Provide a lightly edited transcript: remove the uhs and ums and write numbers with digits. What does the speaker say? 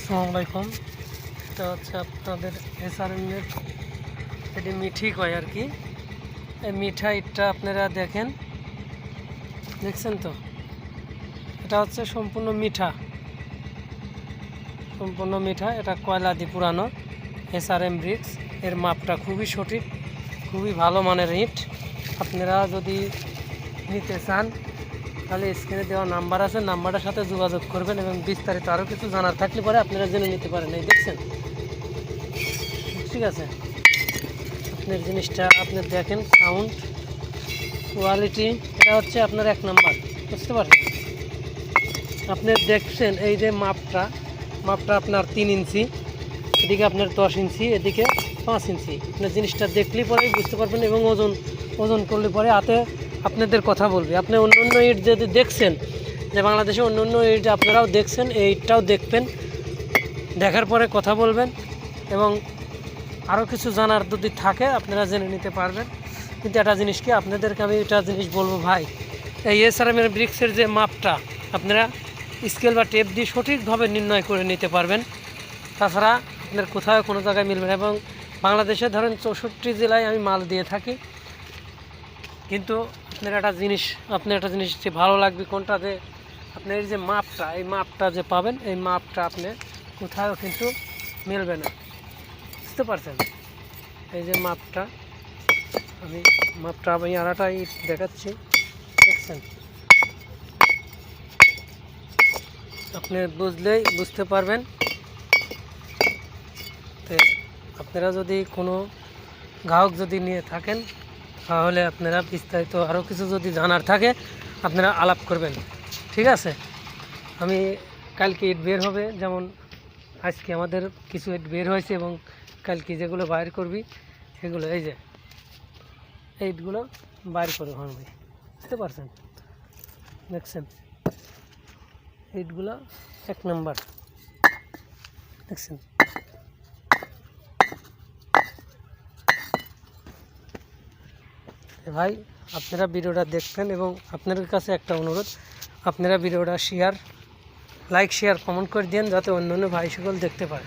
আসসালামু আলাইকুম। এটা হচ্ছে আপনাদের এসআরএমের এটি মিঠি কয় আর কি। এই মিঠা ইটটা আপনারা দেখছেন তো, এটা হচ্ছে সম্পূর্ণ মিঠা। এটা কয়লা দিয়ে পুরানো এসআরএম ব্রিক্স। এর মাপটা খুবই সঠিক, খুবই ভালো মানের ইট। আপনারা যদি নিতে চান তাহলে স্ক্রিনে দেওয়া নাম্বার আছে, নাম্বারটার সাথে যোগাযোগ করবেন এবং বিস্তারিত আরও কিছু জানার থাকলে পরে আপনারা জেনে নিতে পারেন। এই দেখছেন, ঠিক আছে। আপনার জিনিসটা আপনি দেখেন, সাউন্ড কোয়ালিটি, এটা হচ্ছে আপনার 1 নাম্বার, বুঝতে পারছেন। আপনি দেখছেন এই যে মাপটা আপনার 3 ইঞ্চি, এদিকে আপনার 10 ইঞ্চি, এদিকে 5 ইঞ্চি। আপনার জিনিসটা দেখলেই পরেই বুঝতে পারবেন এবং ওজন করলে পরে হাতে আপনাদের কথা বলবে। আপনি অন্য ইট যদি দেখছেন, যে বাংলাদেশে অন্য ইট আপনারাও দেখছেন, এই ইটটাও দেখবেন, দেখার পরে কথা বলবেন এবং আরও কিছু জানার যদি থাকে আপনারা জেনে নিতে পারবেন। কিন্তু একটা জিনিস কি, আপনাদেরকে আমি একটা জিনিস বলবো ভাই, এই এসআরএমের ব্রিক্সের যে মাপটা আপনারা স্কেল বা টেপ দিয়ে সঠিকভাবে নির্ণয় করে নিতে পারবেন। তাছাড়া আপনার কোথাও কোনো জায়গায় মিলবে না। এবং বাংলাদেশে ধরেন 64 জেলায় আমি মাল দিয়ে থাকি। কিন্তু আপনার একটা জিনিস যে ভালো লাগবে কোনটা, যে আপনার এই যে মাপটা, এই মাপটা যে পাবেন, এই মাপটা আপনি কোথাও কিন্তু মিলবে না, বুঝতে পারছেন। এই যে মাপটা আমি আরেকটা ইট দেখাচ্ছি, দেখছেন। আপনি বুঝতে পারবেন। তো আপনারা যদি কোনো গ্রাহক যদি নিয়ে থাকেন তাহলে আপনারা বিস্তারিত আরও কিছু যদি জানার থাকে আপনারা আলাপ করবেন, ঠিক আছে। আমি কালকে ইট বের হবে, যেমন আজকে আমাদের কিছু ইট বের হয়েছে এবং কালকে যেগুলো বাইর করবি সেগুলো এই যে এই ইটগুলো বাইর করে হবে, বুঝতে পারছেন। দেখছেন ইটগুলো 1 নাম্বার, দেখছেন। ভাই আপনারা ভিডিওটা দেখবেন এবং আপনাদের কাছে একটা অনুরোধ, আপনারা ভিডিওটা লাইক শেয়ার কমেন্ট করে দিন, যাতে অন্য ভাই সকল দেখতে পারে।